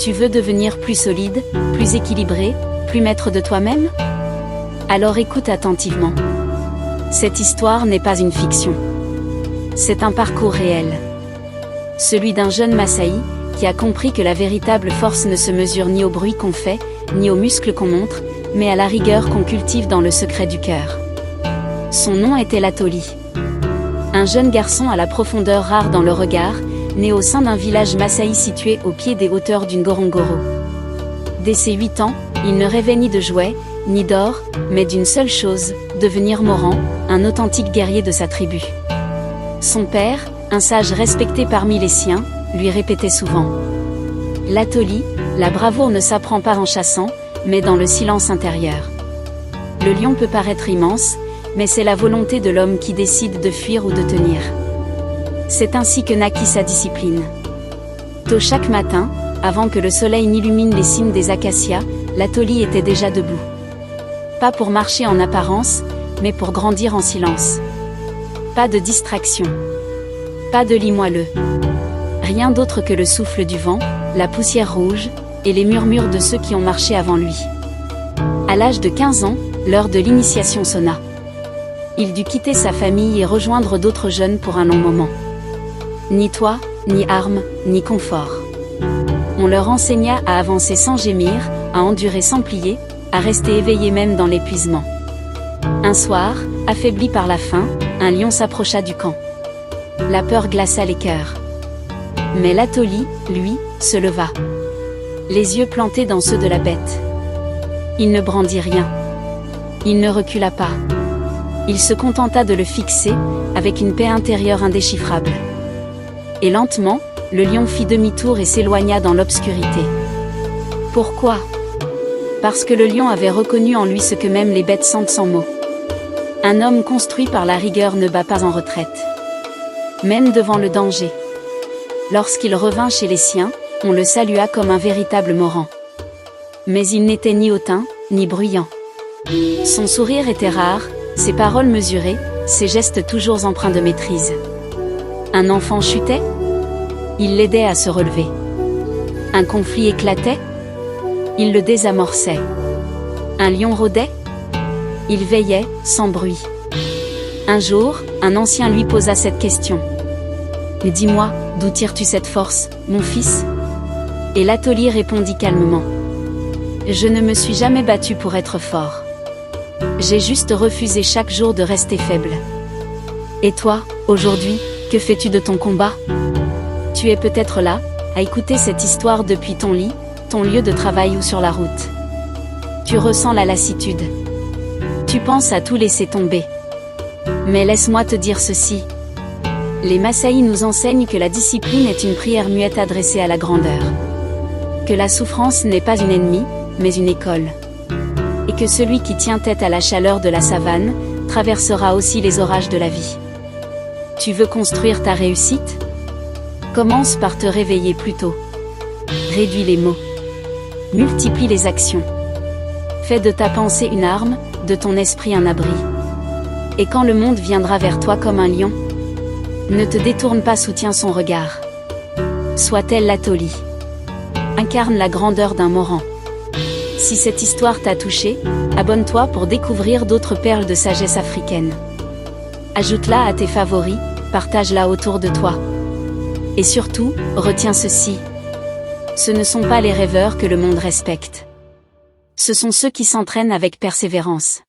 Tu veux devenir plus solide, plus équilibré, plus maître de toi-même? Alors écoute attentivement. Cette histoire n'est pas une fiction. C'est un parcours réel. Celui d'un jeune Massaï, qui a compris que la véritable force ne se mesure ni au bruit qu'on fait, ni aux muscles qu'on montre, mais à la rigueur qu'on cultive dans le secret du cœur. Son nom était Latoli. Un jeune garçon à la profondeur rare dans le regard, né au sein d'un village Massaï situé au pied des hauteurs d'une Ngorongoro. Dès ses 8 ans, il ne rêvait ni de jouets, ni d'or, mais d'une seule chose, devenir Moran, un authentique guerrier de sa tribu. Son père, un sage respecté parmi les siens, lui répétait souvent: Latoli, la bravoure ne s'apprend pas en chassant, mais dans le silence intérieur. Le lion peut paraître immense, mais c'est la volonté de l'homme qui décide de fuir ou de tenir. C'est ainsi que naquit sa discipline. Tôt chaque matin, avant que le soleil n'illumine les cimes des acacias, Latoli était déjà debout. Pas pour marcher en apparence, mais pour grandir en silence. Pas de distraction. Pas de lit moelleux. Rien d'autre que le souffle du vent, la poussière rouge, et les murmures de ceux qui ont marché avant lui. À l'âge de 15 ans, l'heure de l'initiation sonna. Il dut quitter sa famille et rejoindre d'autres jeunes pour un long moment. Ni toit, ni armes, ni confort. On leur enseigna à avancer sans gémir, à endurer sans plier, à rester éveillé même dans l'épuisement. Un soir, affaibli par la faim, un lion s'approcha du camp. La peur glaça les cœurs. Mais Latoli, lui, se leva. Les yeux plantés dans ceux de la bête. Il ne brandit rien. Il ne recula pas. Il se contenta de le fixer, avec une paix intérieure indéchiffrable. Et lentement, le lion fit demi-tour et s'éloigna dans l'obscurité. Pourquoi? Parce que le lion avait reconnu en lui ce que même les bêtes sentent sans mots. Un homme construit par la rigueur ne bat pas en retraite. Même devant le danger. Lorsqu'il revint chez les siens, on le salua comme un véritable Moran. Mais il n'était ni hautain, ni bruyant. Son sourire était rare, ses paroles mesurées, ses gestes toujours empreints de maîtrise. Un enfant chutait? Il l'aidait à se relever. Un conflit éclatait? Il le désamorçait. Un lion rôdait? Il veillait, sans bruit. Un jour, un ancien lui posa cette question. « Dis-moi, d'où tires-tu cette force, mon fils ?» Et Latoli répondit calmement. « Je ne me suis jamais battu pour être fort. J'ai juste refusé chaque jour de rester faible. Et toi, aujourd'hui, que fais-tu de ton combat? Tu es peut-être là, à écouter cette histoire depuis ton lit, ton lieu de travail ou sur la route. Tu ressens la lassitude. Tu penses à tout laisser tomber. Mais laisse-moi te dire ceci. Les Massaï nous enseignent que la discipline est une prière muette adressée à la grandeur. Que la souffrance n'est pas une ennemie, mais une école. Et que celui qui tient tête à la chaleur de la savane, traversera aussi les orages de la vie. Tu veux construire ta réussite? Commence par te réveiller plus tôt. Réduis les mots. Multiplie les actions. Fais de ta pensée une arme, de ton esprit un abri. Et quand le monde viendra vers toi comme un lion, ne te détourne pas, soutiens son regard. Soit-elle Latoli. Incarne la grandeur d'un Moran. Si cette histoire t'a touché, abonne-toi pour découvrir d'autres perles de sagesse africaine. Ajoute-la à tes favoris, partage-la autour de toi. Et surtout, retiens ceci. Ce ne sont pas les rêveurs que le monde respecte. Ce sont ceux qui s'entraînent avec persévérance.